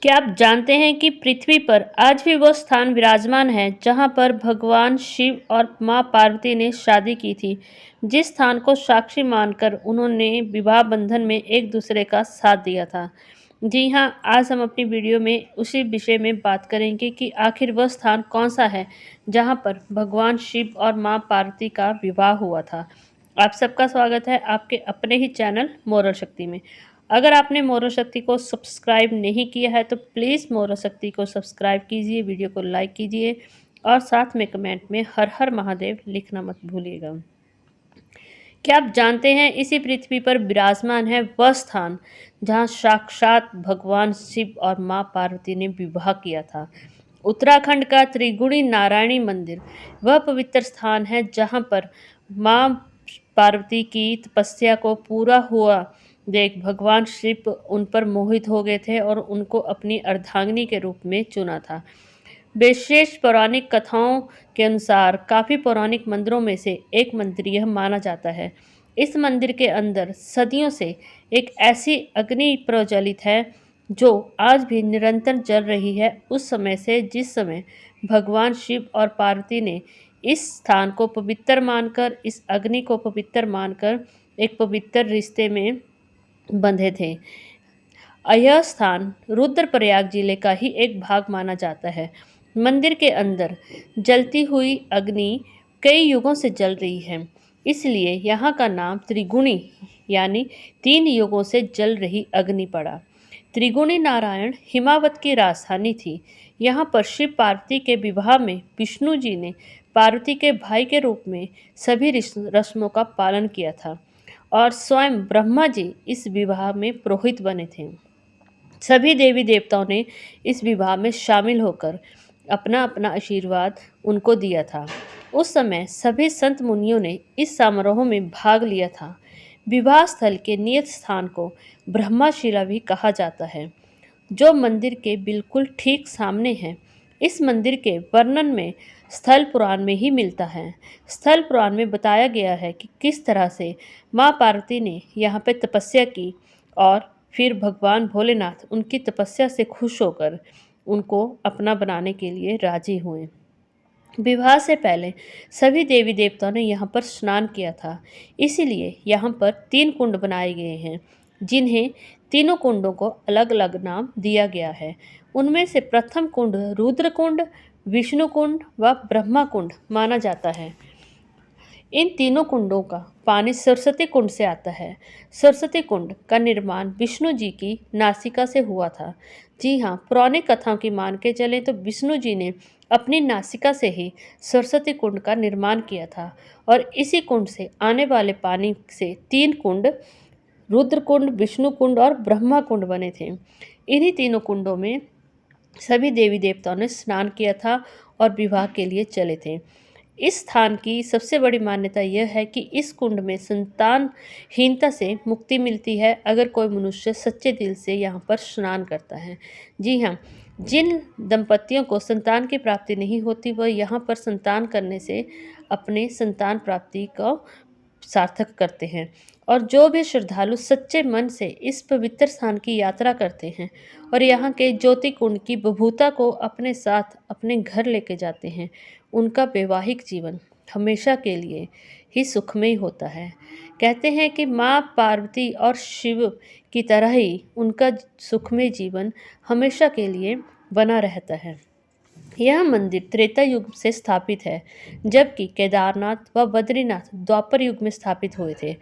क्या आप जानते हैं कि पृथ्वी पर आज भी वो स्थान विराजमान है जहाँ पर भगवान शिव और माँ पार्वती ने शादी की थी, जिस स्थान को साक्षी मानकर उन्होंने विवाह बंधन में एक दूसरे का साथ दिया था। जी हाँ, आज हम अपनी वीडियो में उसी विषय में बात करेंगे कि आखिर वह स्थान कौन सा है जहाँ पर भगवान शिव और माँ पार्वती का विवाह हुआ था। आप सबका स्वागत है आपके अपने ही चैनल मोरल शक्ति में। अगर आपने मोरल शक्ति को सब्सक्राइब नहीं किया है तो प्लीज़ मोरल शक्ति को सब्सक्राइब कीजिए, वीडियो को लाइक कीजिए और साथ में कमेंट में हर हर महादेव लिखना मत भूलिएगा। क्या आप जानते हैं इसी पृथ्वी पर विराजमान है वह स्थान जहाँ साक्षात भगवान शिव और माँ पार्वती ने विवाह किया था। उत्तराखंड का त्रिगुणी नारायणी मंदिर वह पवित्र स्थान है जहाँ पर माँ पार्वती की तपस्या को पूरा हुआ देख भगवान शिव उन पर मोहित हो गए थे और उनको अपनी अर्धांगिनी के रूप में चुना था। विशेष पौराणिक कथाओं के अनुसार काफ़ी पौराणिक मंदिरों में से एक मंदिर यह माना जाता है। इस मंदिर के अंदर सदियों से एक ऐसी अग्नि प्रज्वलित है जो आज भी निरंतर जल रही है, उस समय से जिस समय भगवान शिव और पार्वती ने इस स्थान को पवित्र मानकर, इस अग्नि को पवित्र मानकर एक पवित्र रिश्ते में बंधे थे। यह स्थान रुद्रप्रयाग जिले का ही एक भाग माना जाता है। मंदिर के अंदर जलती हुई अग्नि कई युगों से जल रही है, इसलिए यहाँ का नाम त्रिगुणी यानी 3 युगों से जल रही अग्नि पड़ा। त्रिगुणी नारायण हिमावत की राजधानी थी। यहाँ पर शिव पार्वती के विवाह में विष्णु जी ने पार्वती के भाई के रूप में सभी रस्मों का पालन किया था और स्वयं ब्रह्मा जी इस विवाह में पुरोहित बने थे। सभी देवी देवताओं ने इस विवाह में शामिल होकर अपना अपना आशीर्वाद उनको दिया था। उस समय सभी संत मुनियों ने इस समारोह में भाग लिया था। विवाह स्थल के नियत स्थान को ब्रह्मशिला भी कहा जाता है, जो मंदिर के बिल्कुल ठीक सामने है। इस मंदिर के वर्णन में स्थल पुराण में ही मिलता है। स्थल पुराण में बताया गया है कि किस तरह से माँ पार्वती ने यहाँ पे तपस्या की और फिर भगवान भोलेनाथ उनकी तपस्या से खुश होकर उनको अपना बनाने के लिए राजी हुए। विवाह से पहले सभी देवी देवताओं ने यहाँ पर स्नान किया था, इसीलिए यहाँ पर 3 कुंड बनाए गए हैं, जिन्हें तीनों कुंडों को अलग अलग नाम दिया गया है। उनमें से प्रथम कुंड रुद्र कुंड, विष्णु कुंड व ब्रह्मा कुंड माना जाता है। इन तीनों कुंडों का पानी सरस्वती कुंड से आता है। सरस्वती कुंड का निर्माण विष्णु जी की नासिका से हुआ था। जी हाँ, पौराणिक कथाओं की मान के चले तो विष्णु जी ने अपनी नासिका से ही सरस्वती कुंड का निर्माण किया था और इसी कुंड से आने वाले पानी से 3 कुंड रुद्र कुंड, विष्णु कुंड और ब्रह्मा कुंड बने थे। इन्हीं तीनों कुंडों में सभी देवी देवताओं ने स्नान किया था और विवाह के लिए चले थे। इस स्थान की सबसे बड़ी मान्यता यह है कि इस कुंड में संतानहीनता से मुक्ति मिलती है अगर कोई मनुष्य सच्चे दिल से यहाँ पर स्नान करता है। जी हाँ, जिन दंपतियों को संतान की प्राप्ति नहीं होती वह यहाँ पर स्नान करने से अपने संतान प्राप्ति को सार्थक करते हैं और जो भी श्रद्धालु सच्चे मन से इस पवित्र स्थान की यात्रा करते हैं और यहाँ के ज्योति कुंड की विभूता को अपने साथ अपने घर लेके जाते हैं, उनका वैवाहिक जीवन हमेशा के लिए ही सुखमय होता है। कहते हैं कि माँ पार्वती और शिव की तरह ही उनका सुखमय जीवन हमेशा के लिए बना रहता है। यह मंदिर त्रेता युग से स्थापित है, जबकि केदारनाथ व बद्रीनाथ द्वापर युग में स्थापित हुए थे।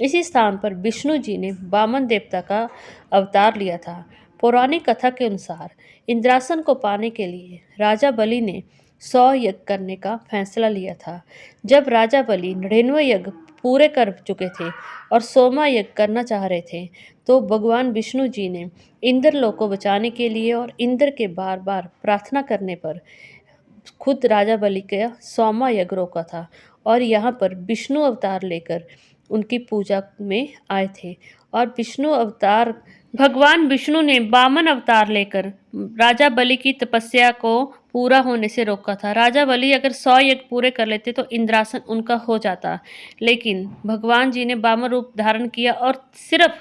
इसी स्थान पर विष्णु जी ने वामन देवता का अवतार लिया था। पौराणिक कथा के अनुसार इंद्रासन को पाने के लिए राजा बलि ने 100 यज्ञ करने का फैसला लिया था। जब राजा बलि 99 यज्ञ पूरे कर चुके थे और 100वां यज्ञ करना चाह रहे थे, तो भगवान विष्णु जी ने इंद्रलोक को बचाने के लिए और इंद्र के बार बार प्रार्थना करने पर खुद राजा बलि का 100वां यज्ञ रोका था और यहाँ पर विष्णु अवतार लेकर उनकी पूजा में आए थे और विष्णु अवतार भगवान विष्णु ने वामन अवतार लेकर राजा बलि की तपस्या को पूरा होने से रोका था। राजा बलि अगर 100 यज्ञ पूरे कर लेते तो इंद्रासन उनका हो जाता, लेकिन भगवान जी ने वामन रूप धारण किया और सिर्फ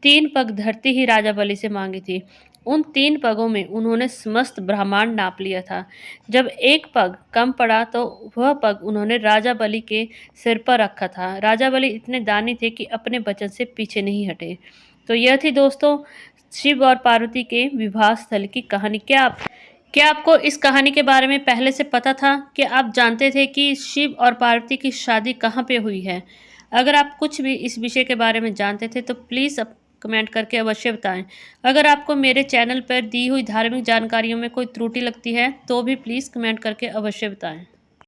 3 पग धरती ही राजा बलि से मांगी थी। उन 3 पगों में उन्होंने समस्त ब्रह्मांड नाप लिया था। जब एक पग कम पड़ा तो वह पग उन्होंने राजा बलि के सिर पर रखा था। राजा बलि इतने दानी थे कि अपने वचन से पीछे नहीं हटे। तो यह थी दोस्तों शिव और पार्वती के विवाह स्थल की कहानी। क्या आपको इस कहानी के बारे में पहले से पता था? कि आप जानते थे कि शिव और पार्वती की शादी कहाँ पे हुई है? अगर आप कुछ भी इस विषय के बारे में जानते थे तो प्लीज़ अब कमेंट करके अवश्य बताएं। अगर आपको मेरे चैनल पर दी हुई धार्मिक जानकारियों में कोई त्रुटि लगती है तो भी प्लीज़ कमेंट करके अवश्य बताएं।